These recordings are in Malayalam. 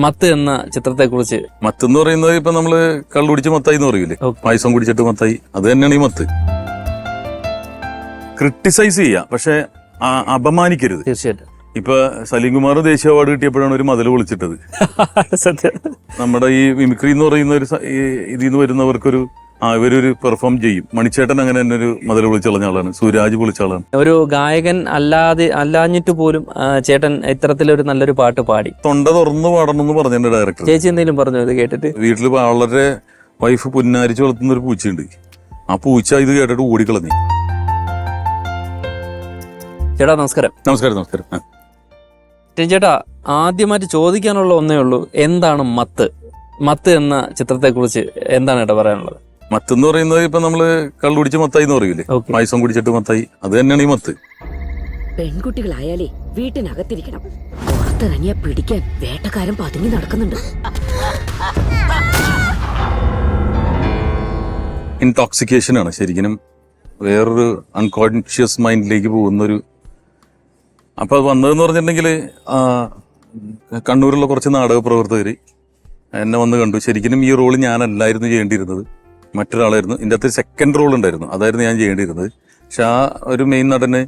മത്ത് എന്ന ചിത്രത്തെ കുറിച്ച്. മത്ത് എന്ന് പറയുന്നത് ഇപ്പൊ നമ്മള് കള്ളു കുടിച്ച് മത്തായി എന്ന് പറയൂലേ, പായസം കുടിച്ചിട്ട് മത്തായി, അത് തന്നെയാണ് ഈ മത്ത്. ക്രിട്ടിസൈസ് ചെയ്യാം, പക്ഷെ അപമാനിക്കരുത്. തീർച്ചയായിട്ടും. ഇപ്പൊ സലീം കുമാർ ദേശീയ അവാർഡ് കിട്ടിയപ്പോഴാണ് ഒരു മതിൽ വിളിച്ചിട്ടത്. നമ്മുടെ ഈ മിമിക്രി എന്ന് പറയുന്ന ഒരു ഇതിൽ നിന്ന് വരുന്നവർക്കൊരു ഇവരൊരു പെർഫോം ചെയ്യും. മണിച്ചേട്ടൻ അങ്ങനെ തന്നെ ഒരു മതിൽ വിളിച്ചു കളഞ്ഞ ആളാണ്, സൂരാജ് വിളിച്ച ആളാണ്. ഒരു ഗായകൻ അല്ലാഞ്ഞിട്ട് പോലും ചേട്ടൻ ഇത്തരത്തിലൊരു നല്ലൊരു പാട്ട് പാടി. തൊണ്ട തുറന്ന് പാടണം എന്ന് പറഞ്ഞ ഡയറക്ടർ. ചേച്ചി എന്തെങ്കിലും പറഞ്ഞു ഇത് കേട്ടിട്ട്? വീട്ടിൽ വളരെ വൈഫ് പുന്നാരിച്ച് വളർത്തുന്ന ഒരു പൂച്ചയുണ്ട്. ആ പൂച്ച ഇത് കേട്ടിട്ട് ഓടിക്കളഞ്ഞു. ചേട്ടാ നമസ്കാരം. നമസ്കാരം. നമസ്കാരം. ചേട്ടാ, ആദ്യമായിട്ട് ചോദിക്കാനുള്ള ഒന്നേ ഉള്ളൂ, എന്താണ് മത്ത്? മത്ത് എന്ന ചിത്രത്തെ കുറിച്ച് എന്താണ് ചേട്ടാ പറയാനുള്ളത്? മത്ത് എന്ന് പറയുന്നത് ഇപ്പൊ നമ്മള് കള്ളു കുടിച്ച് മത്തായി എന്ന് പറയൂലേ, പായസം കുടിച്ചിട്ട് മത്തായി, അത് തന്നെയാണ് ഈ മത്ത്. പെൺകുട്ടികളായാലേ വീട്ടിനകത്തിരിക്കണം, പുറത്തിറങ്ങിയ പിടിക്കാൻ വേട്ടക്കാരൻ പതുങ്ങി നടക്കുന്നുണ്ട്. ഇൻടോക്സിക്കേഷൻ ആണ് ശരിക്കും, വേറൊരു അൺകോൺഷ്യസ് മൈൻഡിലേക്ക് പോകുന്നൊരു. അപ്പൊ അത് വന്നതെന്ന് പറഞ്ഞിട്ടുണ്ടെങ്കിൽ കണ്ണൂരുള്ള കുറച്ച് നാടക പ്രവർത്തകർ എന്നെ വന്ന് കണ്ടു. ശരിക്കും ഈ റോള് ഞാനല്ലായിരുന്നു ചെയ്യേണ്ടിയിരുന്നത്, മറ്റൊരാളായിരുന്നു. ഇതിൻ്റെ അകത്ത് സെക്കൻഡ് റോൾ ഉണ്ടായിരുന്നു, അതായിരുന്നു ഞാൻ ചെയ്യേണ്ടിയിരുന്നത്. പക്ഷെ ആ ഒരു മെയിൻ നടന്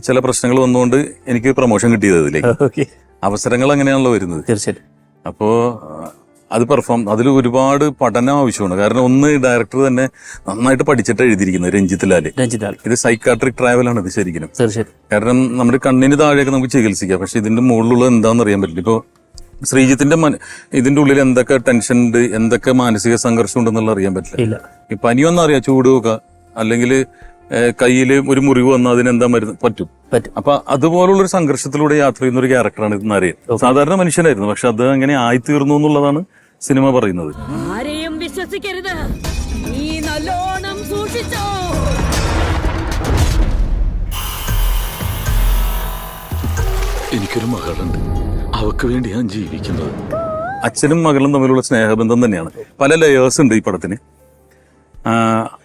ചില പ്രശ്നങ്ങൾ വന്നുകൊണ്ട് എനിക്ക് പ്രൊമോഷൻ കിട്ടിയത് അതിലേക്ക്. അവസരങ്ങൾ അങ്ങനെയാണല്ലോ വരുന്നത്. തീർച്ചയായിട്ടും. അപ്പോൾ അത് അതിൽ ഒരുപാട് പഠനം ആവശ്യമാണ്. കാരണം ഒന്ന്, ഡയറക്ടർ തന്നെ നന്നായിട്ട് പഠിച്ചിട്ട് എഴുതിയിരിക്കുന്നത് രഞ്ജിത്ത് ലാൽ. ഇത് സൈക്കാട്രിക് ട്രാവലാണ് ഇത് ശരിക്കും. കാരണം നമ്മുടെ കണ്ണിന് താഴെയൊക്കെ നമുക്ക് ചികിത്സിക്കാം, പക്ഷെ ഇതിന്റെ മുകളിലുള്ള എന്താണെന്ന് അറിയാൻ പറ്റില്ല. ഇപ്പോൾ ശ്രീജിത്തിന്റെ ഇതിന്റെ ഉള്ളിൽ എന്തൊക്കെ ടെൻഷൻ ഉണ്ട്, എന്തൊക്കെ മാനസിക സംഘർഷം ഉണ്ടെന്നുള്ള അറിയാൻ പറ്റില്ല. ഈ പനി വന്നാൽ അറിയാം, ചൂട് നോക്കുക, അല്ലെങ്കിൽ കയ്യിൽ ഒരു മുറിവ് വന്നാൽ അതിനെന്താ മരുന്ന് പറ്റും. അപ്പൊ അതുപോലുള്ളൊരു സംഘർഷത്തിലൂടെ യാത്ര ചെയ്യുന്ന ഒരു ക്യാരക്ടറാണ് ഇത് നരയൻ. സാധാരണ മനുഷ്യനായിരുന്നു, പക്ഷെ അത് അങ്ങനെ ആയിത്തീർന്നു എന്നുള്ളതാണ് സിനിമ പറയുന്നത്. ആരെയും വിശ്വസിക്കരുത്, നീ നല്ലോണം സൂക്ഷിച്ചോ. എനിക്കൊരു മകളുണ്ട്, അവക്ക് വേണ്ടി ഞാൻ ജീവിക്കുന്നത്. അച്ഛനും മകളും തമ്മിലുള്ള സ്നേഹബന്ധം തന്നെയാണ്. പല ലെയേഴ്സ് ഉണ്ട് ഈ പടത്തിന്.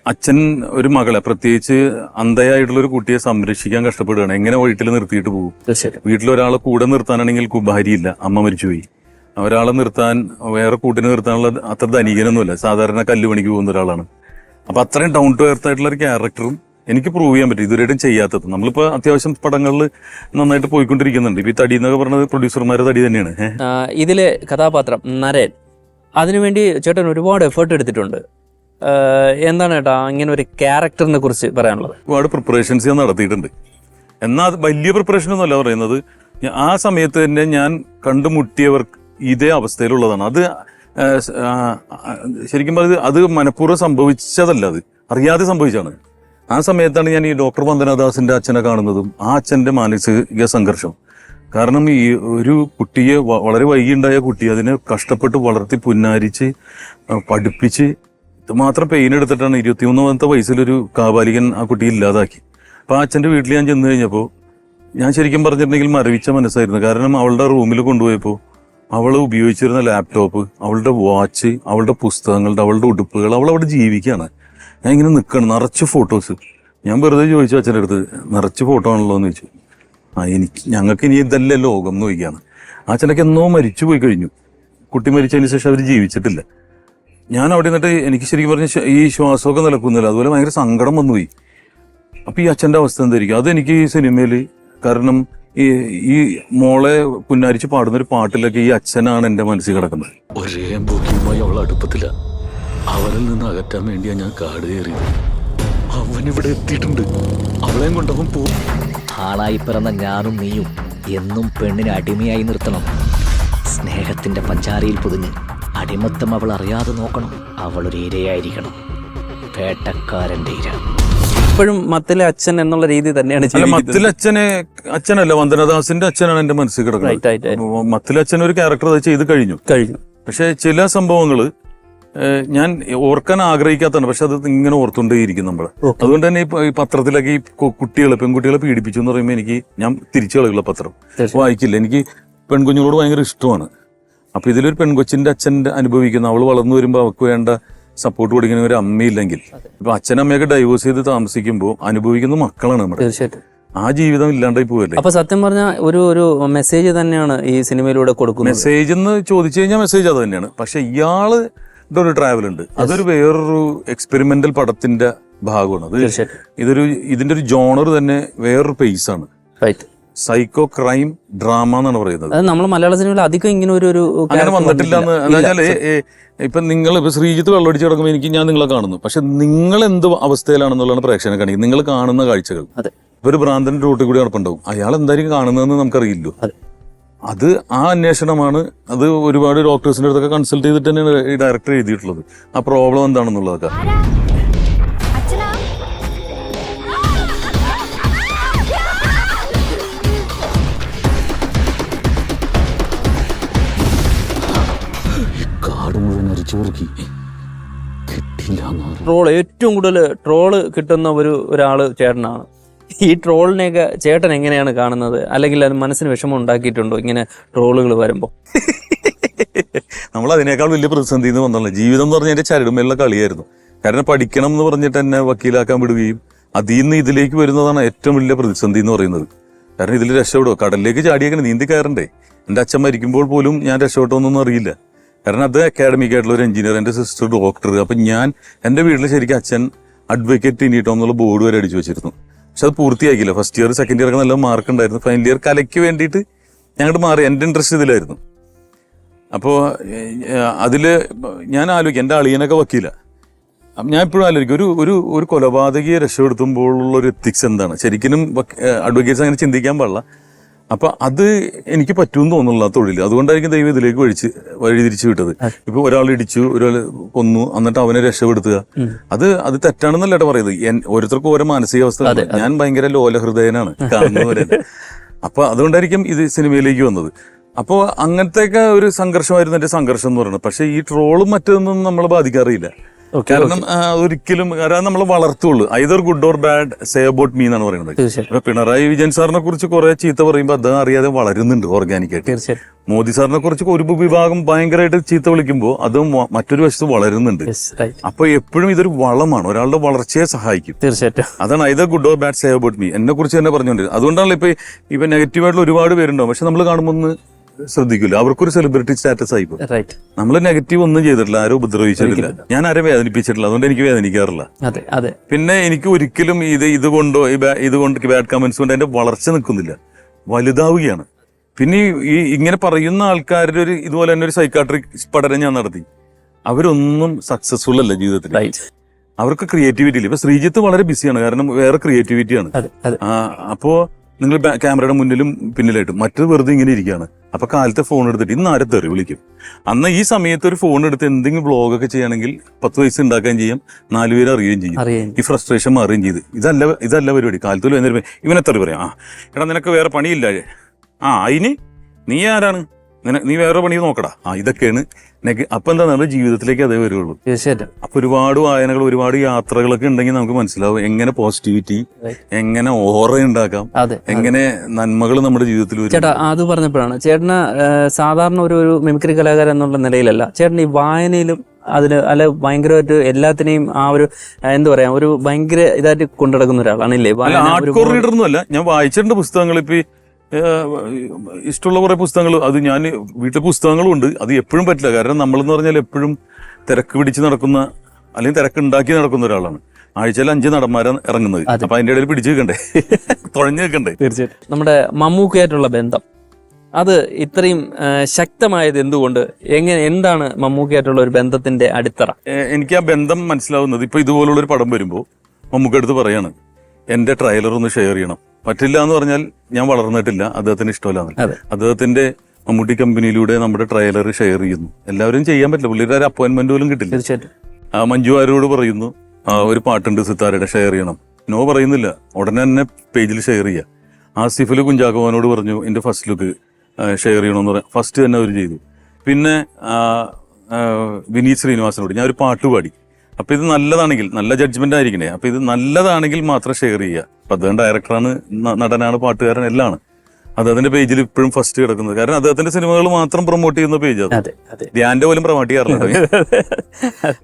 അച്ഛൻ ഒരു മകളെ, പ്രത്യേകിച്ച് അന്ധയായിട്ടുള്ളൊരു കുട്ടിയെ സംരക്ഷിക്കാൻ കഷ്ടപ്പെടുകയാണ്. എങ്ങനെ വീട്ടിൽ നിർത്തിയിട്ട് പോകും? വീട്ടിലൊരാളെ കൂടെ നിർത്താനാണെങ്കിൽ ഭാര്യയില്ല, അമ്മ മരിച്ചുപോയി. ഒരാളെ നിർത്താൻ, വേറെ കൂട്ടിന് നിർത്താനുള്ള അത്ര ധനികനൊന്നുമില്ല, സാധാരണ കല്ലുപണിക്ക് പോകുന്ന ഒരാളാണ്. അപ്പൊ അത്രയും ഡൗൺ ടു എർത്ത് ആയിട്ടുള്ള ഒരു ക്യാരക്ടറും എനിക്ക് പ്രൂവ് ചെയ്യാൻ പറ്റും, ഇതുവരെയായിട്ടും ചെയ്യാത്തത്. നമ്മളിപ്പോ അത്യാവശ്യം പടങ്ങളിൽ നന്നായിട്ട് പോയിക്കൊണ്ടിരിക്കുന്നുണ്ട്. ഇപ്പൊ ഈ തടി എന്നൊക്കെ പറഞ്ഞത് പ്രൊഡ്യൂസർമാരെ തടി തന്നെയാണ്. ഇതിലെ കഥാപാത്രം നരൻ, അതിനുവേണ്ടി ചേട്ടൻ ഒരുപാട് എഫേർട്ട് എടുത്തിട്ടുണ്ട്. എന്താണ് ചേട്ടാ ഇങ്ങനെ ഒരു ക്യാരക്ടറിനെ കുറിച്ച് പറയാനുള്ളത്? ഒരുപാട് പ്രിപ്പറേഷൻസ് ഞാൻ നടത്തിയിട്ടുണ്ട്. എന്നാൽ അത് വലിയ പ്രിപ്പറേഷൻ ഒന്നുമല്ല പറയുന്നത്. ആ സമയത്ത് തന്നെ ഞാൻ കണ്ടുമുട്ടിയവർക്ക് ഇതേ അവസ്ഥയിലുള്ളതാണ്. അത് ശരിക്കും പറഞ്ഞത് അത് മനഃപൂർവ്വം സംഭവിച്ചതല്ല, അത് അറിയാതെ സംഭവിച്ചാണ്. ആ സമയത്താണ് ഞാൻ ഈ ഡോക്ടർ വന്ദനദാസിന്റെ അച്ഛനെ കാണുന്നതും ആ അച്ഛന്റെ മാനസിക സംഘർഷം. കാരണം ഈ ഒരു കുട്ടിയെ, വളരെ വൈകിയുണ്ടായ കുട്ടി, അതിനെ കഷ്ടപ്പെട്ട് വളർത്തി പുന്നാരിച്ച് പഠിപ്പിച്ച് ഇതുമാത്രം പെയിൻ എടുത്തിട്ടാണ് 23 വയസ്സിലൊരു കാബാലികൻ ആ കുട്ടിയെ ഇല്ലാതാക്കി. അപ്പോൾ ആ അച്ഛൻ്റെ വീട്ടിൽ ഞാൻ ചെന്ന് കഴിഞ്ഞപ്പോൾ ഞാൻ ശരിക്കും പറഞ്ഞിട്ടുണ്ടെങ്കിൽ മരവിച്ച മനസ്സായിരുന്നു. കാരണം അവളുടെ റൂമിൽ കൊണ്ടുപോയപ്പോൾ അവൾ ഉപയോഗിച്ചിരുന്ന ലാപ്ടോപ്പ്, അവളുടെ വാച്ച്, അവളുടെ പുസ്തകങ്ങളുടെ, അവളുടെ ഉടുപ്പുകൾ, അവളവിടെ ജീവിക്കുകയാണ്. ഞാൻ ഇങ്ങനെ നിൽക്കണം, നിറച്ച് ഫോട്ടോസ്. ഞാൻ വെറുതെ ചോദിച്ചു അച്ഛൻ്റെ അടുത്ത്, നിറച്ച് ഫോട്ടോ ആണല്ലോ എന്ന് ചോദിച്ചു. ഞങ്ങൾക്ക് ഇനി ഇതല്ലേ ലോകം എന്ന് ചോദിക്കുകയാണ്. ആ അച്ഛനൊക്കെ എന്നോ മരിച്ചു പോയി കഴിഞ്ഞു. കുട്ടി മരിച്ചതിന് ശേഷം അവർ ജീവിച്ചിട്ടില്ല. ഞാൻ അവിടെ നിന്നിട്ട് എനിക്ക് ശരിക്കും പറഞ്ഞ ഈ ശ്വാസമൊക്കെ നിലക്കുന്നില്ല, അതുപോലെ ഭയങ്കര സങ്കടം വന്നുപോയി. അപ്പൊ ഈ അച്ഛൻ്റെ അവസ്ഥ എന്തായിരിക്കും? അതെനിക്ക് ഈ സിനിമയിൽ, കാരണം ഈ മോളെ പുന്നാരിച്ച് പാടുന്ന ഒരു പാട്ടിലൊക്കെ ഈ അച്ഛനാണ് എൻ്റെ മനസ്സിൽ കിടക്കുന്നത്. ഒരേ പോക്കിയുമായി അവൾ അടുപ്പത്തില്ല. അവനിൽ നിന്ന് അകറ്റാൻ വേണ്ടിയാ ഞാൻ കാട് കയറിയത്. അവനിവിടെ എത്തിയിട്ടുണ്ട്, അവളെയും കൊണ്ടവൻ പോകും. ആളായി പിറന്ന ഞാനും നീയും എന്നും പെണ്ണിനെ അടിമയായി നിർത്തണം. സ്നേഹത്തിന്റെ പഞ്ചാരയിൽ പൊതിഞ്ഞ് അടിമത്തം അവൾ അറിയാതെ നോക്കണം. അവളൊരു ഇരയായിരിക്കണം, വേട്ടക്കാരന്റെ ഇര. ഇപ്പോഴും മത്തിലെ അച്ഛൻ എന്നുള്ള രീതി തന്നെയാണ്. മത്തിലെ അച്ഛനല്ല, വന്ദനദാസിന്റെ അച്ഛനാണ് എന്റെ മനസ്സിൽ കിടക്കുന്നത്. മത്തിലെ അച്ഛൻ ഒരു ക്യാരക്ടർ ചെയ്ത് കഴിഞ്ഞു. പക്ഷെ ചില സംഭവങ്ങള് ഞാൻ ഓർക്കാൻ ആഗ്രഹിക്കാത്തതാണ്, പക്ഷെ അത് ഇങ്ങനെ ഓർത്തുകൊണ്ടേയിരിക്കും നമ്മള്. അതുകൊണ്ട് തന്നെ ഈ പത്രത്തിലൊക്കെ ഈ പെൺകുട്ടികളെ പീഡിപ്പിച്ചു എന്ന് പറയുമ്പോൾ ഞാൻ തിരിച്ചു കളയുള്ള പത്രം വായിക്കില്ല. എനിക്ക് പെൺകുഞ്ഞുങ്ങളോട് ഭയങ്കര ഇഷ്ടമാണ്. അപ്പൊ ഇതിലൊരു പെൺകൊച്ചിന്റെ അച്ഛൻ്റെ അനുഭവിക്കുന്ന, അവൾ വളർന്നു വരുമ്പോൾ അവർക്ക് വേണ്ട സപ്പോർട്ട് കൊടുക്കുന്ന ഒരു അമ്മയില്ലെങ്കിൽ, ഇപ്പൊ അച്ഛനമ്മയൊക്കെ ഡൈവോഴ്സ് ചെയ്ത് താമസിക്കുമ്പോൾ അനുഭവിക്കുന്ന മക്കളാണ് നമ്മുടെ. ആ ജീവിതം ഇല്ലാണ്ടായി പോവല്ലേ. അപ്പൊ സത്യം പറഞ്ഞാൽ ഒരു മെസ്സേജ് തന്നെയാണ് ഈ സിനിമയിലൂടെ കൊടുക്കുന്നത്. മെസ്സേജ് എന്ന് ചോദിച്ചു കഴിഞ്ഞാൽ മെസ്സേജ് അത് തന്നെയാണ്. പക്ഷെ ഇയാള് ഒരു ട്രാവൽ ഉണ്ട്, അതൊരു വേറൊരു എക്സ്പെരിമെന്റൽ പടത്തിന്റെ ഭാഗമാണ് അത്. ഇതിന്റെ ഒരു ജോണർ തന്നെ വേറൊരു പേസ് ആണ്. സൈക്കോ ക്രൈം ഡ്രാമ എന്നാണ് പറയുന്നത്. അത് നമ്മൾ മലയാള സിനിമയിൽ അധികം ഇങ്ങനെ ഒരു അങ്ങനെ വന്നിട്ടില്ല എന്ന് വെച്ചാല് ഇപ്പൊ നിങ്ങൾ ഇപ്പൊ ശ്രീജിത്ത് വെള്ളമടിച്ച് കിടക്കുമ്പോൾ ഞാൻ നിങ്ങളെ കാണുന്നു, പക്ഷെ നിങ്ങൾ എന്ത് അവസ്ഥയിലാണെന്നുള്ളതാണ് പ്രേക്ഷകനെ കാണിക്കുന്നത്. നിങ്ങൾ കാണുന്ന കാഴ്ചകൾ ഇപ്പൊ ഒരു ഭ്രാന്തന്റെ റൂട്ടിൽ കൂടി നടപ്പുണ്ടാവും, അയാൾ എന്തായിരിക്കും കാണുന്നതെന്ന് നമുക്കറിയില്ലോ. അത് ആ അന്വേഷണമാണ്. അത് ഒരുപാട് ഡോക്ടേഴ്സിന്റെ അടുത്തൊക്കെ കൺസൾട്ട് ചെയ്തിട്ട് തന്നെയാണ് ഈ ഡയറക്ടർ എഴുതിയിട്ടുള്ളത്. ആ പ്രോബ്ലം എന്താണെന്നുള്ളതൊക്കെ. ട്രോൾ ഏറ്റവും കൂടുതൽ ട്രോള് കിട്ടുന്ന ഒരാള് ചേട്ടനാണ്. ഈ ട്രോളിനെയൊക്കെ ചേട്ടൻ എങ്ങനെയാണ് കാണുന്നത്? അല്ലെങ്കിൽ അത് മനസ്സിന് വിഷമം ഉണ്ടാക്കിയിട്ടുണ്ടോ ഇങ്ങനെ ട്രോളുകൾ വരുമ്പോൾ? നമ്മൾ അതിനേക്കാൾ വലിയ പ്രതിസന്ധി എന്ന് വന്നുള്ളൂ. ജീവിതം എന്ന് പറഞ്ഞാൽ എൻ്റെ ചരടുമേലുള്ള കളിയായിരുന്നു. കാരണം പഠിക്കണം എന്ന് പറഞ്ഞിട്ട് എന്നെ വക്കീലാക്കാൻ വിടുകയും അതിൽ നിന്ന് ഇതിലേക്ക് വരുന്നതാണ് ഏറ്റവും വലിയ പ്രതിസന്ധി എന്ന് പറയുന്നത്. കാരണം ഇതിൽ രക്ഷപ്പെടുമോ? കടലിലേക്ക് ചാടിയേക്കണം, നീന്തി കയറണ്ടേ. എൻ്റെ അച്ഛൻ മരിക്കുമ്പോൾ പോലും ഞാൻ രക്ഷപ്പെട്ടോന്നൊന്നും അറിയില്ല. കാരണം അത് അക്കാഡമിക് ആയിട്ടുള്ള ഒരു എഞ്ചിനീയർ, എൻ്റെ സിസ്റ്റർ ഡോക്ടർ. അപ്പം ഞാൻ എൻ്റെ വീട്ടിൽ ശരിക്കും അച്ഛൻ അഡ്വക്കേറ്റ് ഇനിട്ടോ എന്നുള്ള ബോർഡ് വരെ അടിച്ചു വെച്ചിരുന്നു. പക്ഷെ അത് പൂർത്തിയാക്കിയില്ല. ഫസ്റ്റ് ഇയർ സെക്കൻഡ് ഇയർ ഒക്കെ നല്ല മാർക്ക് ഉണ്ടായിരുന്നു. ഫൈനൽ ഇയർ കലയ്ക്ക് വേണ്ടിയിട്ട് ഞങ്ങോട്ട് മാറി. എൻ്റെ ഇൻട്രസ്റ്റ് ഇതിലായിരുന്നു. അപ്പോൾ അതിൽ ഞാൻ ആലോചിക്കും, എൻ്റെ അളിയനൊക്കെ വക്കീല. ഞാൻ എപ്പോഴും ആലോചിക്കും, ഒരു കൊലപാതകയെ രക്ഷപ്പെടുത്തുമ്പോഴുള്ളൊരു എത്തിക്സ് എന്താണ്. ശരിക്കും അഡ്വക്കേറ്റ്സ് അങ്ങനെ ചിന്തിക്കാൻ പാടില്ല. അപ്പൊ അത് എനിക്ക് പറ്റുമെന്ന് തോന്നുന്നില്ല തൊഴിൽ. അതുകൊണ്ടായിരിക്കും ദൈവം ഇതിലേക്ക് വഴിതിരിച്ചു വിട്ടത്. ഇപ്പൊ ഒരാൾ ഇടിച്ചു, ഒരാൾ കൊന്നു, എന്നിട്ട് അവനെ രക്ഷപ്പെടുത്തുക, അത് തെറ്റാണെന്നല്ല പറയുന്നത്. ഓരോരുത്തർക്കും ഓരോ മാനസികാവസ്ഥ. ഞാൻ ഭയങ്കര ലോലഹൃദയനാണ് കാണുന്നവരെ. അപ്പൊ അതുകൊണ്ടായിരിക്കും ഇത് സിനിമയിലേക്ക് വന്നത്. അപ്പോൾ അങ്ങനത്തെയൊക്കെ ഒരു സംഘർഷമായിരുന്നു എൻ്റെ സംഘർഷം എന്ന് പറയുന്നത്. പക്ഷെ ഈ ട്രോളും മറ്റൊന്നും നമ്മളെ ബാധിക്കാറില്ല. കാരണം ഒരിക്കലും നമ്മൾ വളർത്തുള്ളൂ. Either good or bad say about me എന്നാണ് പറയുന്നത്. ഇപ്പൊ പിണറായി വിജയൻ സാറിനെ കുറിച്ച് കുറെ ചീത്ത പറയുമ്പോൾ അദ്ദേഹം അറിയാതെ വളരുന്നുണ്ട് ഓർഗാനിക്കായിട്ട്. മോദി സാറിനെ കുറിച്ച് ഒരു വിഭാഗം ഭയങ്കരമായിട്ട് ചീത്ത വിളിക്കുമ്പോൾ അത് മറ്റൊരു വശത്ത് വളരുന്നുണ്ട്. അപ്പൊ എപ്പോഴും ഇതൊരു വളമാണ്, ഒരാളുടെ വളർച്ചയെ സഹായിക്കും. തീർച്ചയായിട്ടും അതാണ് either good or bad say about me. എന്നെ കുറിച്ച് തന്നെ പറഞ്ഞുകൊണ്ടിരുന്നത്. അതുകൊണ്ടാണല്ലോ ഇപ്പൊ നെഗറ്റീവായിട്ടുള്ള ഒരുപാട് പേരുണ്ടാവും. പക്ഷെ നമ്മൾ കാണുമ്പോൾ ഒന്ന് ശ്രദ്ധിക്കില്ല, അവർക്കൊരു സെലിബ്രിറ്റി സ്റ്റാറ്റസ് ആയിപ്പോ. നമ്മൾ നെഗറ്റീവ് ഒന്നും ചെയ്തിട്ടില്ല, ആരും ഉപദ്രവിച്ചിട്ടില്ല, ഞാൻ ആരും വേദനിപ്പിച്ചിട്ടില്ല. അതുകൊണ്ട് എനിക്ക് വേദനിക്കാറില്ല. പിന്നെ എനിക്ക് ഒരിക്കലും ഇതുകൊണ്ട് ബാഡ് കമന്റ്സ് കൊണ്ട് എന്റെ വളർച്ച നിൽക്കുന്നില്ല, വലുതാവുകയാണ്. പിന്നെ ഈ ഇങ്ങനെ പറയുന്ന ആൾക്കാരുടെ ഇതുപോലെ തന്നെ ഒരു സൈക്കാട്രിക് പഠനം ഞാൻ നടത്തി. അവരൊന്നും സക്സസ്ഫുൾ അല്ല ജീവിതത്തിൽ. അവർക്ക് ക്രിയേറ്റിവിറ്റി ഇല്ല. ഇപ്പൊ ശ്രീജിത്ത് വളരെ ബിസിയാണ്, കാരണം വേറെ ക്രിയേറ്റിവിറ്റിയാണ്. അപ്പോ നിങ്ങൾ ക്യാമറയുടെ മുന്നിലും പിന്നിലായിട്ടും, മറ്റത് വെറുതെ ഇങ്ങനെ ഇരിക്കുകയാണ്. അപ്പൊ കാലത്തെ ഫോൺ എടുത്തിട്ട് ഇന്ന് ആരെ തെറി വിളിക്കും. അന്ന് ഈ സമയത്ത് ഒരു ഫോൺ എടുത്ത് എന്തെങ്കിലും വ്ളോഗൊക്കെ ചെയ്യുകയാണെങ്കിൽ 10 പൈസ ഉണ്ടാക്കുകയും ചെയ്യും, 4 പേര് അറിയുകയും ചെയ്യും, ഈ ഫ്രസ്ട്രേഷൻ മാറുകയും ചെയ്ത്. ഇതല്ല പരിപാടി. കാലത്തിൽ വന്നിട്ട് ഇവനെ തെറി പറയാം. എടാ നിനക്ക് വേറെ പണിയില്ല, അതിന് നീ ആരാണ്, നീ വേറെ പണി നോക്കടാ. ഇതൊക്കെയാണ് അപ്പൊ എന്താണ് ജീവിതത്തിലേക്ക് അതേ വരുള്ളൂ. അപ്പൊ ഒരുപാട് വായനകൾ, ഒരുപാട് യാത്രകളൊക്കെ ഉണ്ടെങ്കിൽ നമുക്ക് മനസ്സിലാവും എങ്ങനെ പോസിറ്റിവിറ്റി, എങ്ങനെ ഓറ ഉണ്ടാക്കാം, എങ്ങനെ നന്മകൾ നമ്മുടെ ജീവിതത്തിൽ വരും. ചേട്ടാ അത് പറഞ്ഞപ്പോഴാണ് ചേട്ടന് സാധാരണ ഒരു മിമിക്രി കലാകാരൻ എന്നുള്ള നിലയിലല്ല, ചേട്ടൻ ഈ വായനയിലും അല്ല ഭയങ്കരമായിട്ട് എല്ലാത്തിനെയും ആ ഒരു എന്താ പറയാ ഒരു ഭയങ്കര ഇതായിട്ട് കൊണ്ടുനടക്കുന്ന ഒരാളാണില്ലേ? ഹാർഡ്കോർ റീഡറൊന്നുമല്ല, ഞാൻ വായിച്ചിട്ടുണ്ട് പുസ്തകങ്ങൾ. ഇപ്പൊ ഇഷ്ടമുള്ള കുറെ പുസ്തകങ്ങൾ, അത് ഞാൻ വീട്ടിലെ പുസ്തകങ്ങളും ഉണ്ട്. അത് എപ്പോഴും പറ്റില്ല, കാരണം നമ്മളെന്ന് പറഞ്ഞാൽ എപ്പോഴും തിരക്ക് പിടിച്ച് നടക്കുന്ന അല്ലെങ്കിൽ തിരക്കുണ്ടാക്കി നടക്കുന്ന ഒരാളാണ്. ആഴ്ചയിൽ 5 നടന്മാരാണ് ഇറങ്ങുന്നത്. അപ്പൊ അതിന്റെ ഇടയിൽ പിടിച്ചു വെക്കണ്ടേ, തുഴഞ്ഞു വെക്കണ്ടേ. തീർച്ചയായിട്ടും നമ്മുടെ മമ്മൂക്കയായിട്ടുള്ള ബന്ധം അത് ഇത്രയും ശക്തമായത് എന്തുകൊണ്ട്? എന്താണ് മമ്മൂക്കയായിട്ടുള്ള ഒരു ബന്ധത്തിന്റെ അടിത്തറ? എനിക്ക് ആ ബന്ധം മനസ്സിലാവുന്നത് ഇപ്പൊ ഇതുപോലുള്ളൊരു പടം വരുമ്പോൾ മമ്മൂക്ക അടുത്ത് പറയാണ്, എന്റെ ട്രെയിലർ ഒന്ന് ഷെയർ ചെയ്യണം. പറ്റില്ല എന്ന് പറഞ്ഞാൽ ഞാൻ വളർന്നിട്ടില്ല, അദ്ദേഹത്തിന് ഇഷ്ടമല്ല. അദ്ദേഹത്തിന്റെ മമ്മൂട്ടി കമ്പനിയിലൂടെ നമ്മുടെ ട്രെയിലർ ഷെയർ ചെയ്യുന്നു. എല്ലാവരും ചെയ്യാൻ പറ്റില്ല, പുള്ളിയുടെ ഒരു അപ്പോയിന്റ്മെന്റ് പോലും കിട്ടില്ല. തീർച്ചയായിട്ടും മഞ്ജു വാര്യരോട് പറയുന്നു, ഒരു പാട്ടുണ്ട് സിത്താരയുടെ, ഷെയർ ചെയ്യണം. നോ പറയുന്നില്ല, ഉടനെ തന്നെ പേജിൽ ഷെയർ ചെയ്യുക. ആസിഫിൽ കുഞ്ചാക്കോവനോട് പറഞ്ഞു എന്റെ ഫസ്റ്റ് ലുക്ക് ഷെയർ ചെയ്യണമെന്ന് പറയാം, ഫസ്റ്റ് തന്നെ അവർ ചെയ്തു. പിന്നെ വിനീത് ശ്രീനിവാസനോട് ഞാൻ ഒരു പാട്ട് പാടി, അപ്പൊ ഇത് നല്ലതാണെങ്കിൽ, നല്ല ജഡ്ജ്മെന്റ് ആയിരിക്കണേ, അപ്പൊ ഇത് നല്ലതാണെങ്കിൽ മാത്രം ഷെയർ ചെയ്യുക. അപ്പൊ അദ്ദേഹം ഡയറക്ടറാണ്, നടനാണ്, പാട്ടുകാരൻ, എല്ലാം ആണ്. അദ്ദേഹത്തിന്റെ പേജിൽ ഇപ്പോഴും ഫസ്റ്റ് കിടക്കുന്നത്. കാരണം അദ്ദേഹത്തിന്റെ സിനിമകൾ മാത്രം പ്രൊമോട്ട് ചെയ്യുന്ന പേജ് അത്. അതെ അതെ ധ്യാന്റെ പോലും പ്രൊമോട്ട് ചെയ്യാറില്ല.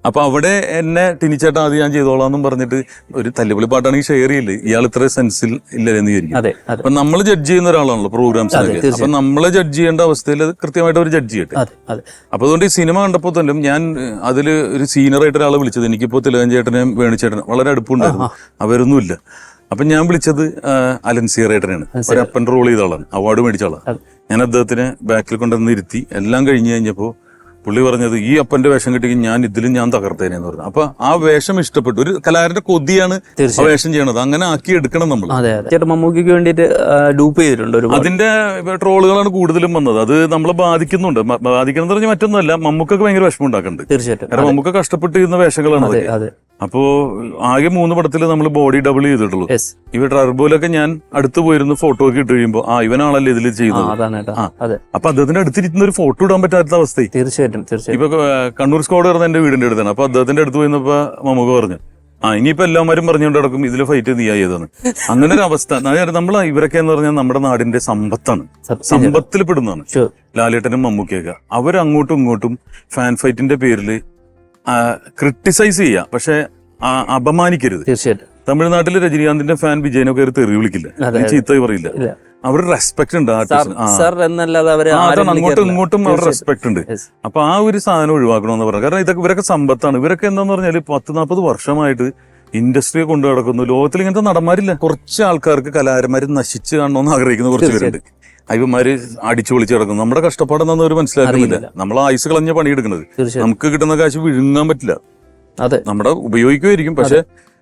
അപ്പൊ അവിടെ എന്നെ ടിനിച്ചേട്ടൻ ആദ്യം ഞാൻ ചെയ്തോളാന്നും പറഞ്ഞിട്ട് ഒരു തല്ലുപൊളി പാട്ടാണെങ്കിൽ ഷെയർ ചെയ്യില്ല, ഇയാൾ ഇത്ര സെൻസിൽ ഇല്ലെന്ന് വിചാരിക്കും. അതെ അതെ അപ്പൊ നമ്മൾ ജഡ്ജ് ചെയ്യുന്ന ഒരാളാണല്ലോ പ്രോഗ്രാംസിനൊക്കെ. അപ്പൊ നമ്മളെ ജഡ്ജ് ചെയ്യേണ്ട അവസ്ഥയിൽ അത് കൃത്യമായിട്ട് അവർ ജഡ്ജ് ചെയ്യട്ടെ. അതെ അതെ അപ്പൊ അതുകൊണ്ട് ഈ സിനിമ കണ്ടപ്പോൾ തന്നെ ഞാൻ അതിൽ ഒരു സീനിയറായിട്ട് ഒരാളെ വിളിച്ചത്, എനിക്കിപ്പോ തിലകൻ ചേട്ടനെയും വേണിച്ചേട്ടനും വളരെ അടുപ്പുണ്ടായിരുന്നു, അവരൊന്നുമില്ല. അപ്പൊ ഞാൻ വിളിച്ചത് അലൻസിയറേട്ടനാണ്. ഒരു അപ്പൻ റോൾ ചെയ്ത ആളാണ്, അവാർഡ് മേടിച്ച ആളാണ്. ഞാൻ അദ്ദേഹത്തിനെ ബാക്കിൽ കൊണ്ടുവന്ന് ഇരുത്തി. എല്ലാം കഴിഞ്ഞ് കഴിഞ്ഞപ്പോ പുള്ളി പറഞ്ഞത്, ഈ അപ്പന്റെ വേഷം കിട്ടിയെങ്കിൽ ഞാൻ തകർത്തേനെന്ന് പറഞ്ഞു. അപ്പൊ ആ വേഷം ഇഷ്ടപ്പെട്ടു. ഒരു കലാകാരന്റെ കൊതിയാണ് ആ വേഷം ചെയ്യണത്, അങ്ങനെ ആക്കി എടുക്കണം നമ്മൾ. അതെ അതെ ചേട്ടൻ മമ്മൂക്കിക്ക് വേണ്ടിയിട്ട് ഡൂപ്പ് ചെയ്തിട്ടുണ്ട് ഒരുപാട്. അതിന്റെ ട്രോളുകളാണ് കൂടുതലും വന്നത്. അത് നമ്മളെ ബാധിക്കുന്നുണ്ട്. ബാധിക്കണം പറഞ്ഞാൽ മറ്റൊന്നുമല്ല, മമ്മൂക്കൊക്കെ ഭയങ്കര വിഷമം ഉണ്ടാക്കുന്നുണ്ട്. തീർച്ചയായിട്ടും കാരണം മമ്മൂക്ക കഷ്ടപ്പെട്ടിരുന്ന വേഷങ്ങളാണ് അതെ അതൊക്കെ. അതെ അപ്പോ ആകെ 3 പടത്തിൽ നമ്മൾ ബോഡി ഡബിൾ ചെയ്തിട്ടുള്ളൂ. യെസ് ഇവ ടർബോയിലൊക്കെ ഞാൻ അടുത്ത് പോയിരുന്ന ഫോട്ടോ ഒക്കെ ഇട്ട് കഴിയുമ്പോൾ ഇവനാണല്ലോ ഇതിൽ ചെയ്യുന്നത്. അതാണ് കേട്ടോ. അതെ അപ്പൊ അദ്ദേഹത്തിന്റെ അടുത്തിരിക്കുന്ന ഒരു ഫോട്ടോ ഇടാൻ പറ്റാത്ത അവസ്ഥയായി. തീർച്ചയായിട്ടും തീർച്ചയായിട്ടും. ഇപ്പൊ കണ്ണൂർ സ്ക്വാഡ് പറഞ്ഞ എന്റെ വീടിന്റെ അടുത്താണ്. അപ്പൊ അദ്ദേഹത്തിന്റെ അടുത്ത് പോയിരുന്നപ്പോ മമ്മൂക്ക പറഞ്ഞു, ഇനിയിപ്പോ എല്ലാവരും പറഞ്ഞുകൊണ്ട് നടക്കും ഇതിൽ ഫൈറ്റ് നീ ആയതാണ്. അങ്ങനെ ഒരു അവസ്ഥ. നമ്മൾ ഇവരൊക്കെ എന്ന് പറഞ്ഞാൽ നമ്മുടെ നാടിന്റെ സമ്പത്താണ്, സമ്പത്തിൽ പെടുന്നതാണ്. ലാലേട്ടനും മമ്മൂക്കിയൊക്കെ അവരങ്ങോട്ടും ഇങ്ങോട്ടും ഫാൻ ഫൈറ്റിന്റെ പേരിൽ ക്രിട്ടിസൈസ് ചെയ്യുക, പക്ഷെ അപമാനിക്കരുത്. തീർച്ചയായിട്ടും. തമിഴ്നാട്ടിൽ രജനീകാന്തിന്റെ ഫാൻ വിജയനൊക്കെ തെറി വിളിക്കില്ല, ചീത്ത പറയില്ല. അവർ റെസ്പെക്ട് ഉണ്ട് സാർ എന്നല്ലാതെ അവര് അങ്ങോട്ടും ഇങ്ങോട്ടും അവർ റെസ്പെക്ട് ഉണ്ട്. അപ്പൊ ആ ഒരു സാധനം ഒഴിവാക്കണമെന്ന് പറഞ്ഞു. കാരണം ഇതൊക്കെ ഇവരൊക്കെ സമ്പത്താണ്. ഇവരൊക്കെ എന്താന്ന് പറഞ്ഞാല് 10-40 വർഷമായിട്ട് ഇൻഡസ്ട്രിയെ കൊണ്ടു നടക്കുന്നു. ലോകത്തിൽ ഇങ്ങനത്തെ നടന്മാരില്ല. കുറച്ച് ആൾക്കാർക്ക് കലാകാരന്മാര് നശിച്ച് കാണണമെന്ന് ആഗ്രഹിക്കുന്ന കുറച്ച് പേരുണ്ട്. അയ്യന്മാര് അടിച്ചു പൊളിച്ച് കിടക്കുന്നു. നമ്മുടെ കഷ്ടപ്പാടെന്നു അവർ മനസ്സിലാക്കുന്നില്ല. നമ്മൾ ആയുസ് കളഞ്ഞ പണിയെടുക്കുന്നത്. നമുക്ക് കിട്ടുന്ന കാശ് വിഴുങ്ങാൻ പറ്റില്ല. അതെ നമ്മുടെ ഉപയോഗിക്കുമായിരിക്കും, പക്ഷെ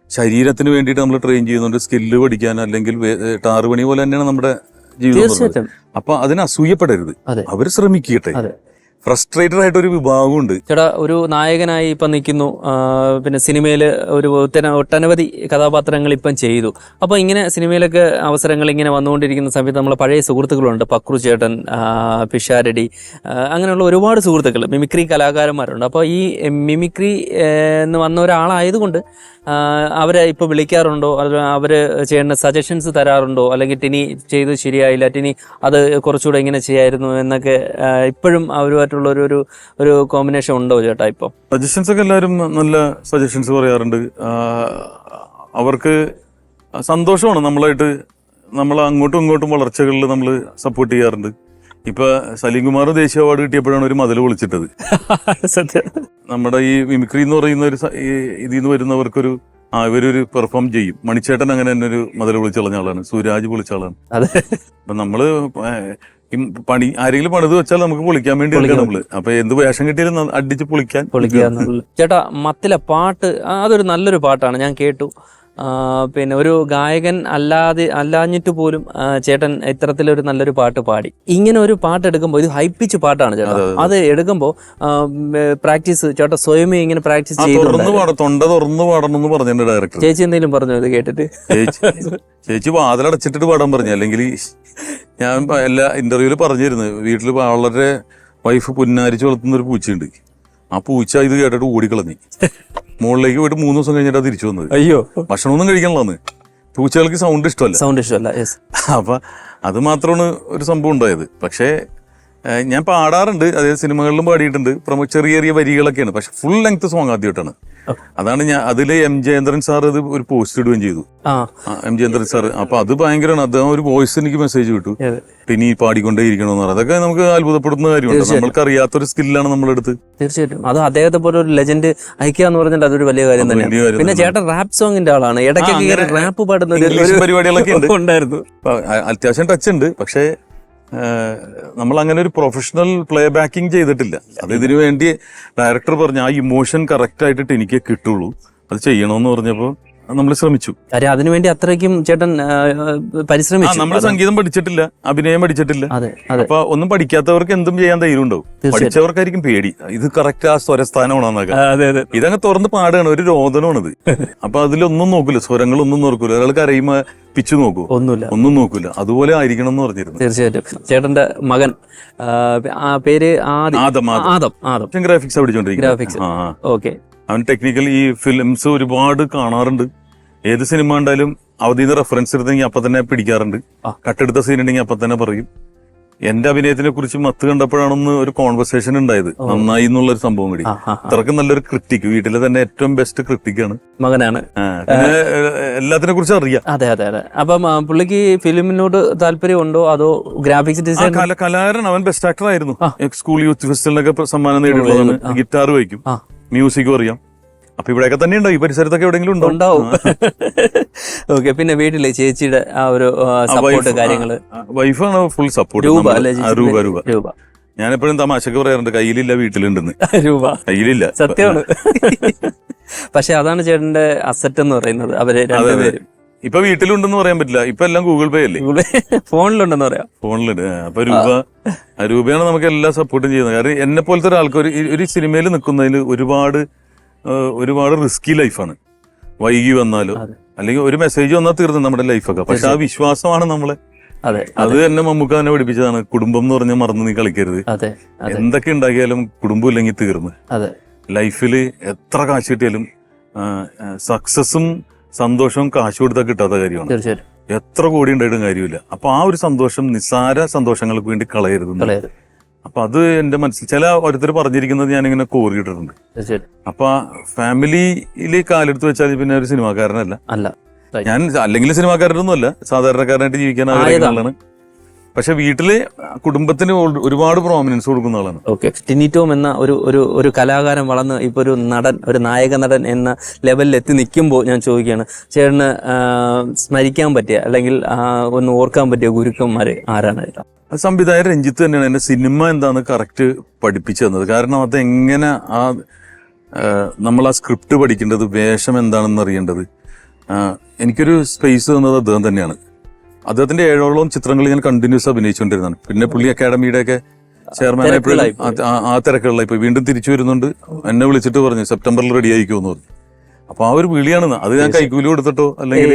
ശരീരത്തിന് വേണ്ടിയിട്ട് നമ്മൾ ട്രെയിൻ ചെയ്യുന്നുണ്ട്. സ്കില്ല് പഠിക്കാൻ, അല്ലെങ്കിൽ ടാറ് പണി പോലെ തന്നെയാണ് നമ്മുടെ ജീവിതം. അപ്പൊ അതിന് അസൂയപ്പെടരുത്, അവര് ശ്രമിക്കട്ടെ. ഫ്രസ്ട്രേറ്റഡ് ആയിട്ട് ഒരു വിഭാഗമുണ്ട്. ചേട്ടാ ഒരു നായകനായി ഇപ്പം നിൽക്കുന്നു, പിന്നെ സിനിമയിൽ ഒരു ഒട്ടനവധി കഥാപാത്രങ്ങൾ ഇപ്പം ചെയ്തു. അപ്പോൾ ഇങ്ങനെ സിനിമയിലൊക്കെ അവസരങ്ങൾ ഇങ്ങനെ വന്നുകൊണ്ടിരിക്കുന്ന സമയത്ത് നമ്മളെ പഴയ സുഹൃത്തുക്കളുണ്ട്, പക്രു ചേട്ടൻ, പിഷാരടി, അങ്ങനെയുള്ള ഒരുപാട് സുഹൃത്തുക്കൾ, മിമിക്രി കലാകാരന്മാരുണ്ട്. അപ്പോൾ ഈ മിമിക്രി എന്ന് വന്ന ഒരാളായതുകൊണ്ട് അവരെ ഇപ്പോൾ വിളിക്കാറുണ്ടോ, അവർ ചെയ്യുന്ന സജഷൻസ് തരാറുണ്ടോ, അല്ലെങ്കിൽ ടിനി ചെയ്ത് ശരിയായില്ല, ടിനി അത് കുറച്ചുകൂടെ ഇങ്ങനെ ചെയ്യായിരുന്നു എന്നൊക്കെ ഇപ്പോഴും അവരുമായിട്ടുള്ള ഒരു കോമ്പിനേഷൻ ഉണ്ടോ ചേട്ടാ? ഇപ്പോൾ സജഷൻസ് ഒക്കെ എല്ലാവരും നല്ല സജഷൻസ് പറയാറുണ്ട്. അവർക്ക് സന്തോഷമാണ് നമ്മളായിട്ട്, നമ്മൾ അങ്ങോട്ടും ഇങ്ങോട്ടും വളർച്ചകളിൽ നമ്മൾ സപ്പോർട്ട് ചെയ്യാറുണ്ട്. ഇപ്പൊ സലീം കുമാർ ദേശീയ അവാർഡ് കിട്ടിയപ്പോഴാണ് ഒരു മതിൽ പൊളിച്ചിട്ടത്. നമ്മുടെ ഈ മിമിക്രി എന്ന് പറയുന്ന ഒരു ഇതിൽ നിന്ന് വരുന്നവർക്കൊരു ഇവരൊരു പെർഫോം ചെയ്യും. മണിച്ചേട്ടൻ അങ്ങനെ തന്നെ ഒരു മതിൽ പൊളിച്ച് കളഞ്ഞ ആളാണ്, സൂരാജ് പൊളിച്ച ആളാണ്. അപ്പൊ നമ്മള് പണി ആരെങ്കിലും പണിത് വെച്ചാൽ നമുക്ക് പൊളിക്കാൻ വേണ്ടി നമ്മള്. അപ്പൊ എന്ത് വേഷം കിട്ടിയാലും അടിച്ച് പൊളിക്കാൻ. ചേട്ടാ മത്തിലെ പാട്ട് അതൊരു നല്ലൊരു പാട്ടാണ്, ഞാൻ കേട്ടു. പിന്നെ ഒരു ഗായകൻ അല്ലാഞ്ഞിട്ട് പോലും ചേട്ടൻ ഇത്തരത്തിലൊരു നല്ലൊരു പാട്ട് പാടി. ഇങ്ങനെ ഒരു പാട്ട് എടുക്കുമ്പോൾ ഇത് ഹൈപ്പിച്ച് പാട്ടാണ് ചേട്ടാ. അത് എടുക്കുമ്പോൾ പ്രാക്ടീസ് ചേട്ടാ സ്വയമേ ഇങ്ങനെ പ്രാക്ടീസ് ചെയ്തു. തൊണ്ട തുറന്നു പാടണമെന്ന് പറഞ്ഞു ഡയറക്ടർ. ചേച്ചി എന്തെങ്കിലും പറഞ്ഞു ഇത് കേട്ടിട്ട്? ചേച്ചി വാതിലടച്ചിട്ടിട്ട് പാടാൻ പറഞ്ഞു. അല്ലെങ്കിൽ ഞാൻ എല്ലാ ഇന്റർവ്യൂവിൽ പറഞ്ഞിരുന്നു, വീട്ടിൽ വളരെ വൈഫ് പുന്നാരിച്ച് വളർത്തുന്ന ഒരു പൂച്ചയുണ്ട്. ആ പൂച്ച ഇത് കേട്ടിട്ട് ഓടിക്കളഞ്ഞു. മുകളിലേക്ക് പോയിട്ട് 3 ദിവസം കഴിഞ്ഞിട്ട് തിരിച്ചു വന്നത്. അയ്യോ, ഭക്ഷണമൊന്നും കഴിക്കണല്ലോന്ന്. പൂച്ചകൾക്ക് സൗണ്ട് ഇഷ്ടമല്ല. അപ്പൊ അത് മാത്രമാണ് ഒരു സംഭവം ഉണ്ടായത്. പക്ഷേ ഞാൻ പാടാറുണ്ട്, അതായത് സിനിമകളിലും പാടിയിട്ടുണ്ട്. ചെറിയ ചെറിയ വരികളൊക്കെയാണ്, പക്ഷെ ഫുൾ ലെങ്ത് സോങ് ആദ്യമായിട്ടാണ്. അതാണ് ഞാൻ അതില് എം ജയേന്ദ്രൻ സാർ ഇത് ഒരു പോസ്റ്റ് ഇടുകയും ചെയ്തു. M Jayendran sir. അപ്പൊ അത് ഭയങ്കരമാണ്. അദ്ദേഹം ഒരു വോയിസ് എനിക്ക് മെസ്സേജ് വിട്ടു, ഇനി പാടിക്കൊണ്ടേ ഇരിക്കണമെന്ന് പറഞ്ഞു. അതൊക്കെ നമുക്ക് അത്ഭുതപ്പെടുന്ന കാര്യമുണ്ട്. നമ്മൾക്ക് അറിയാത്തൊരു സ്കില്ലാണ് നമ്മളെടുത്ത്. തീർച്ചയായിട്ടും. അത് അദ്ദേഹത്തെ പോലെ ഒരു ലെജൻഡ് അയക്കുക എന്ന് പറഞ്ഞാൽ അതൊരു വലിയ കാര്യം തന്നെ. പിന്നെ ചേട്ടൻ റാപ്പ് സോങ്ങിന്റെ ആളാണ്, ഇടയ്ക്കൊക്കെ റാപ്പ് പാടുന്ന പരിപാടികളൊക്കെ ഉണ്ടായിരുന്നു. അത്യാവശ്യം ടച്ച് ഉണ്ട്. പക്ഷേ നമ്മൾ അങ്ങനെ ഒരു പ്രൊഫഷണൽ പ്ലേ ബാക്കിംഗ് ചെയ്തിട്ടില്ല. അത് ഇതിനു വേണ്ടി ഡയറക്ടർ പറഞ്ഞു ആ ഇമോഷൻ കറക്റ്റ് ആയിട്ട് എനിക്ക് കിട്ടുള്ളൂ, അത് ചെയ്യണമെന്ന് പറഞ്ഞപ്പോൾ നമ്മൾ ശ്രമിച്ചു. അതിനുവേണ്ടി അത്രയ്ക്കും ചേട്ടൻ പരിശ്രമിച്ചു. നമ്മൾ സംഗീതം പഠിച്ചിട്ടില്ല, അഭിനയം പഠിച്ചിട്ടില്ല. അപ്പൊ ഒന്നും പഠിക്കാത്തവർക്ക് എന്തും ചെയ്യാൻ ധൈര്യം ഉണ്ടാവും. പഠിച്ചവർക്കായിരിക്കും പേടി, ഇത് കറക്റ്റ് ആ സ്വരസ്ഥാനമാണെന്നൊക്കെ. ഇതങ്ങ് തുറന്ന് പാടുകയാണ്, ഒരു രോദനമാണിത്. അപ്പൊ അതിലൊന്നും നോക്കൂല, സ്വരങ്ങളൊന്നും നോക്കൂല. ഒരാൾക്ക് അറിയുമ്പോ പിച്ചു നോക്കൂ, ഒന്നും നോക്കൂല. അതുപോലെ ആയിരിക്കണം എന്ന് പറഞ്ഞിരുന്നു. തീർച്ചയായിട്ടും. ചേട്ടന്റെ മകൻ പേര് ആദം ഗ്രാഫിക്സ് പഠിച്ചോണ്ടിരിക്കുന്നു. ഓക്കെ. അവൻ ടെക്നിക്കൽ ഈ ഫിലിംസ് ഒരുപാട് കാണാറുണ്ട്. ഏത് സിനിമ കണ്ടാലും അവധിന്ന് റെഫറൻസ് എടുത്തെങ്കിൽ അപ്പൊ തന്നെ പിടിക്കാറുണ്ട്. കട്ടെടുത്ത സീൻ ഉണ്ടെങ്കിൽ അപ്പൊ തന്നെ പറയും. എന്റെ അഭിനയത്തിനെ കുറിച്ച് മത്ത് കണ്ടപ്പോഴാണൊന്ന് ഒരു കോൺവെർസേഷൻ ഉണ്ടായത്, നന്നായി എന്നുള്ളൊരു സംഭവം കൂടി. അത്രക്കും നല്ലൊരു ക്രിട്ടിക്, വീട്ടിലെ തന്നെ ഏറ്റവും ബെസ്റ്റ് ക്രിട്ടിക്കാണ് മകനാണ്. പിന്നെ എല്ലാത്തിനെ കുറിച്ചും അറിയാം. അതെ അതെ അതെ. അപ്പം പുള്ളിക്ക് ഫിലിമിനോട് താല്പര്യമുണ്ടോ അതോ ഗ്രാഫിക്സ് ഡിസൈൻ? കലാകാരൻ, അവൻ ബെസ്റ്റ് ആക്ടർ ആയിരുന്നു. സ്കൂൾ യൂത്ത് ഫെസ്റ്റിവലിനൊക്കെ സമ്മാനം നേടിയിട്ടുള്ളതാണ്. ഗിറ്റാർ വയ്ക്കും, മ്യൂസിക്കും അറിയാം. അപ്പൊ ഇവിടെയൊക്കെ തന്നെ ഉണ്ടാവും, ഈ പരിസരത്തൊക്കെ എവിടെയെങ്കിലും ഉണ്ടാവും. ഓക്കെ. പിന്നെ വീട്ടിലെ ചേച്ചിയുടെ ആ ഒരു സപ്പോർട്ട് കാര്യങ്ങള്? വൈഫാണ് ഫുൾ സപ്പോർട്ട്. രൂപ ഞാനെപ്പോഴും തമാശക്ക് പറയാറുണ്ട്, കയ്യിലില്ല വീട്ടിലുണ്ടെന്ന്. രൂപ കയ്യിലില്ല, സത്യമാണ്. പക്ഷെ അതാണ് ചേട്ടന്റെ അസറ്റ് എന്ന് പറയുന്നത്. അവര് രണ്ടുപേരും ഇപ്പൊ വീട്ടിലുണ്ടെന്ന് പറയാൻ പറ്റില്ല, ഇപ്പൊ എല്ലാം ഗൂഗിൾ പേ അല്ലേ, ഫോണിലുണ്ടെന്ന് പറയാം. ഫോണിലുണ്ട്. അപ്പൊ രൂപയാണ് നമുക്ക് എല്ലാ സപ്പോർട്ടും ചെയ്യുന്നത്. കാരണം എന്നെ പോലത്തെ ഒരാൾക്ക് ഒരു സിനിമയിൽ നിൽക്കുന്നതിൽ ഒരുപാട് റിസ്കി ലൈഫാണ്. വൈകി വന്നാലോ അല്ലെങ്കിൽ ഒരു മെസ്സേജ് വന്നാൽ തീർന്നു നമ്മുടെ ലൈഫൊക്കെ. പക്ഷെ ആ വിശ്വാസമാണ് നമ്മളെ. അത് തന്നെ മമ്മൂക്ക തന്നെ പഠിപ്പിച്ചതാണ്. കുടുംബം എന്ന് പറഞ്ഞാൽ മറന്നു നീ കളിക്കരുത്. എന്തൊക്കെ ഉണ്ടാക്കിയാലും കുടുംബം ഇല്ലെങ്കിൽ തീർന്ന്. ലൈഫില് എത്ര കാശ് കിട്ടിയാലും സക്സസും സന്തോഷവും കാശ് കൊടുത്താൽ കിട്ടാത്ത കാര്യമാണ്. എത്ര കോടി ഉണ്ടായിട്ടും കാര്യമില്ല. അപ്പൊ ആ ഒരു സന്തോഷം നിസ്സാര സന്തോഷങ്ങൾക്ക് വേണ്ടി കളയരുത്. അപ്പൊ അത് എന്റെ മനസ്സിൽ ചില ഓരോരുത്തർ പറഞ്ഞിരിക്കുന്നത് ഞാനിങ്ങനെ കോറിയിട്ടിട്ടുണ്ട്. അപ്പൊ ഫാമിലിയില് കാലെടുത്ത് വെച്ചാൽ പിന്നെ ഒരു സിനിമാക്കാരനല്ല. ഞാൻ അല്ലെങ്കിൽ സിനിമാക്കാരനൊന്നും അല്ല, സാധാരണക്കാരനായിട്ട് ജീവിക്കാൻ ആഗ്രഹിക്കുന്ന ആളാണ്. പക്ഷെ വീട്ടില് കുടുംബത്തിന് ഒരുപാട് പ്രോമിനൻസ് കൊടുക്കുന്ന ആളാണ്. ഓക്കെ. ടിനി ടോം എന്ന ഒരു കലാകാരൻ വളർന്ന് ഇപ്പൊ ഒരു നടൻ, ഒരു നായക നടൻ എന്ന ലെവലിൽ എത്തി നിൽക്കുമ്പോൾ ഞാൻ ചോദിക്കുകയാണ്, ചേട്ടന് സ്മരിക്കാൻ പറ്റിയ അല്ലെങ്കിൽ ഒന്ന് ഓർക്കാൻ പറ്റിയ ഗുരുക്കന്മാര് ആരാണ്? സംവിധായകൻ രഞ്ജിത്ത് തന്നെയാണ് എന്നെ സിനിമ എന്താന്ന് കറക്റ്റ് പഠിപ്പിച്ചു തന്നത്. കാരണം അതെങ്ങനെ നമ്മൾ ആ സ്ക്രിപ്റ്റ് പഠിക്കേണ്ടത്, വേഷം എന്താണെന്ന് അറിയേണ്ടത്, എനിക്കൊരു സ്പേസ് തന്നത് അദ്ദേഹം തന്നെയാണ്. അദ്ദേഹത്തിന്റെ 7ഓളം ചിത്രങ്ങൾ ഞാൻ കണ്ടിന്യൂസ് അഭിനയിച്ചുകൊണ്ടിരുന്നതാണ്. പിന്നെ പുള്ളി അക്കാഡമിയുടെ ഒക്കെ ചെയർമാൻ ആയപ്പോഴും ആ തിരക്കുകളിൽ ഇപ്പൊ വീണ്ടും തിരിച്ചു വരുന്നുണ്ട്. എന്നെ വിളിച്ചിട്ട് പറഞ്ഞു സെപ്റ്റംബറിൽ റെഡി ആയിക്കോന്ന് പറഞ്ഞു. അപ്പൊ ആ ഒരു വിളിയാണ്. അത് ഞാൻ കൈക്കൂലി കൊടുത്തിട്ടോ അല്ലെങ്കിൽ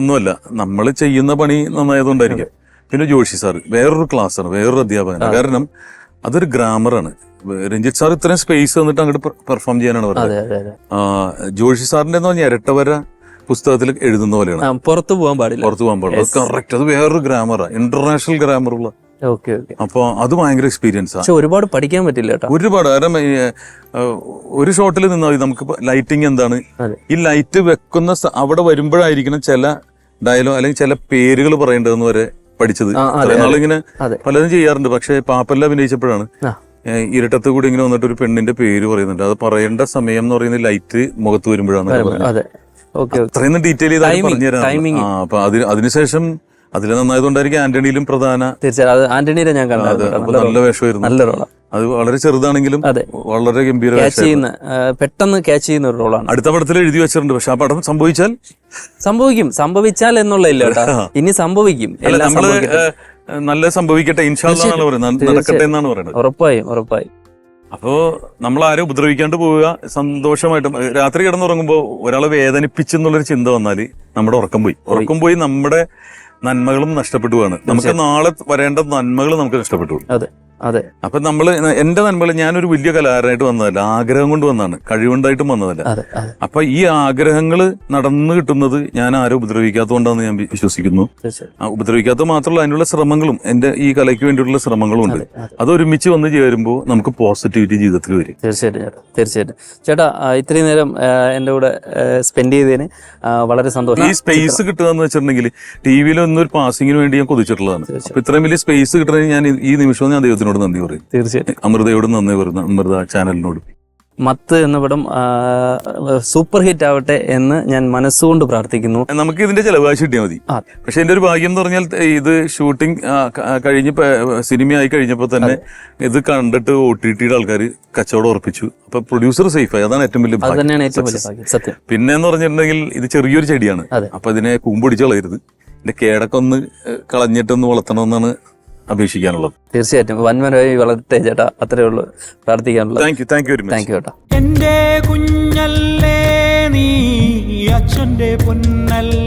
ഒന്നുമല്ല, നമ്മൾ ചെയ്യുന്ന പണി നന്നായതുകൊണ്ടായിരിക്കും. പിന്നെ ജോഷി സാർ വേറൊരു ക്ലാസ്സാണ്, വേറൊരു അധ്യാപകനാണ്. കാരണം അതൊരു ഗ്രാമറാണ്. രഞ്ജിത്ത് സാർ ഇത്രയും സ്പേസ് തന്നിട്ട് അങ്ങോട്ട് പെർഫോം ചെയ്യാനാണ് പറഞ്ഞത്. ജോഷി സാറിന്റെ എന്ന് പറഞ്ഞാൽ ഇരട്ടവര പുസ്തകത്തിൽ എഴുതുന്ന പോലെയാണ്. പുറത്തു പോകാൻ പാടില്ല. കറക്റ്റ്. അത് വേറൊരു ഗ്രാമറാണ്, ഇന്റർനാഷണൽ ഗ്രാമറുള്ള. അപ്പൊ അത് ഭയങ്കര എക്സ്പീരിയൻസ് ആണ്. ഒരുപാട് പഠിക്കാൻ പറ്റില്ല, ഒരുപാട്. കാരണം ഒരു ഷോട്ടിൽ നിന്നാൽ നമുക്ക് ലൈറ്റിംഗ് എന്താണ്, ഈ ലൈറ്റ് വെക്കുന്ന അവിടെ വരുമ്പോഴായിരിക്കണം ചില ഡയലോഗ് അല്ലെങ്കിൽ ചില പേരുകൾ പറയേണ്ടതെന്ന് വരെ പഠിച്ചത്. നാളിങ്ങനെ പലതും ചെയ്യാറുണ്ട്. പക്ഷെ പാപ്പല്ല അഭിനയിച്ചപ്പോഴാണ് ഇരട്ടത്ത് കൂടി ഇങ്ങനെ വന്നിട്ട് ഒരു പെണ്ണിന്റെ പേര് പറയുന്നുണ്ട്. അത് പറയേണ്ട സമയം എന്ന് പറയുന്നത് ലൈറ്റ് മുഖത്ത് വരുമ്പോഴാണ്. അത്രയും ഡീറ്റെയിൽ ചെയ്ത് പറഞ്ഞുതരാം. അപ്പൊ അതിനുശേഷം അതിൽ നന്നായതുകൊണ്ടായിരിക്കും ആന്റണിയിലും പ്രധാന. തീർച്ചയായും ആന്റണിയുടെ ഞാൻ കണ്ടത് നല്ല വേഷമായിരുന്നു. നല്ല റോളാണ്. അത് വളരെ ചെറുതാണെങ്കിലും വളരെ ഗംഭീര, പെട്ടെന്ന് ക്യാച്ച് ചെയ്യുന്ന ഒരു റോളാണ്. അടുത്ത പടത്തിൽ എഴുതി വെച്ചിട്ടുണ്ട്. പക്ഷെ ആ പടം സംഭവിച്ചാൽ എന്നുള്ളതില്ല കേട്ടോ, ഇനി സംഭവിക്കും. നമ്മള് നല്ല സംഭവിക്കട്ടെ, ഇൻഷാ അല്ലാഹ് എന്നാണ് പറയുന്നത്, നടക്കട്ടെ എന്നാണ് പറയുന്നത്. ഉറപ്പായും. അപ്പോ നമ്മൾ ആരും ഉപദ്രവിക്കാണ്ട് പോവുക, സന്തോഷമായിട്ടും. രാത്രി കിടന്നുറങ്ങുമ്പോൾ ഒരാളെ വേദനിപ്പിച്ചെന്നുള്ളൊരു ചിന്ത വന്നാല് നമ്മുടെ ഉറക്കം പോയി നമ്മുടെ നന്മകളും നഷ്ടപ്പെട്ടു പോവാണ്. നമുക്ക് നാളെ വരേണ്ട നന്മകൾ നമുക്ക് നഷ്ടപ്പെട്ടു. അപ്പൊ എന്റെ നന്മകൾ, ഞാനൊരു വലിയ കലാകാരനായിട്ട് വന്നതല്ല, ആഗ്രഹം കൊണ്ട് വന്നതാണ്, കഴിവുണ്ടായിട്ടും വന്നതല്ല. അപ്പൊ ഈ ആഗ്രഹങ്ങൾ നടന്നു കിട്ടുന്നത് ഞാൻ ആരും ഉപദ്രവിക്കാത്തതുകൊണ്ടാണെന്ന് ഞാൻ വിശ്വസിക്കുന്നു. ഉപദ്രവിക്കാത്തത് മാത്രമല്ല, അതിനുള്ള ശ്രമങ്ങളും, എന്റെ ഈ കലയ്ക്ക് വേണ്ടിയിട്ടുള്ള ശ്രമങ്ങളും ഉണ്ട്. അത് ഒരുമിച്ച് വന്ന് ചേരുമ്പോൾ നമുക്ക് പോസിറ്റിവിറ്റി ജീവിതത്തിൽ വരും. തീർച്ചയായിട്ടും ചേട്ടാ, ഇത്രയും നേരം എന്റെ കൂടെ സ്പെൻഡ് ചെയ്തതിന് വളരെ സന്തോഷം. ഈ സ്പേസ് കിട്ടുക എന്ന് വെച്ചിട്ടുണ്ടെങ്കിൽ ടിവിയിൽ ഒന്നൊരു പാസിങ്ങിന് വേണ്ടി ഞാൻ കൊതിച്ചിട്ടുള്ളതാണ്. അപ്പൊ ഇത്രയും വലിയ സ്പേസ് കിട്ടണമെങ്കിൽ ഞാൻ ഈ നിമിഷം ഞാൻ ദൈവത്തിനോട് നന്ദി പറയും. തീർച്ചയായിട്ടും അമൃതയോട് നന്ദി പറയുന്നു, അമൃത ചാനലിനോട്. മത്ത് എന്ന പടം സൂപ്പർ ഹിറ്റ് ആവട്ടെ എന്ന് ഞാൻ മനസ്സുകൊണ്ട് പ്രാർത്ഥിക്കുന്നു. നമുക്ക് ഇതിന്റെ ചെലവാശി കിട്ടിയാൽ മതി. പക്ഷെ എന്റെ ഒരു ഭാഗ്യം എന്ന് പറഞ്ഞാൽ ഇത് ഷൂട്ടിംഗ് കഴിഞ്ഞ് സിനിമയായി കഴിഞ്ഞപ്പോൾ തന്നെ ഇത് കണ്ടിട്ട് OTTയുടെ ആൾക്കാർ കച്ചവടം ഉറപ്പിച്ചു. അപ്പൊ പ്രൊഡ്യൂസർ സേഫായി. അതാണ് ഏറ്റവും വലിയ ഭാഗ്യം. പിന്നെ എന്ന് പറഞ്ഞിട്ടുണ്ടെങ്കിൽ ഇത് ചെറിയൊരു ചെടിയാണ്. അപ്പൊ ഇതിനെ കൂമ്പൊടിച്ച് കളയരുത്, ഇതിന്റെ കേടൊക്കെ ഒന്ന് കളഞ്ഞിട്ടൊന്ന് വളർത്തണമെന്നാണ് അപേക്ഷിക്കാനുള്ളത്. തീർച്ചയായിട്ടും വൻമരമായി വളരട്ടെ ചേട്ടാ, അത്രേ ഉള്ളൂ പ്രാർത്ഥിക്കാനുള്ളത്. Thank you very much. Thank you ചേട്ടാ. എന്റെ കുഞ്ഞല്ലേ നീ അച്ഛന്റെ പൊന്നല്ല.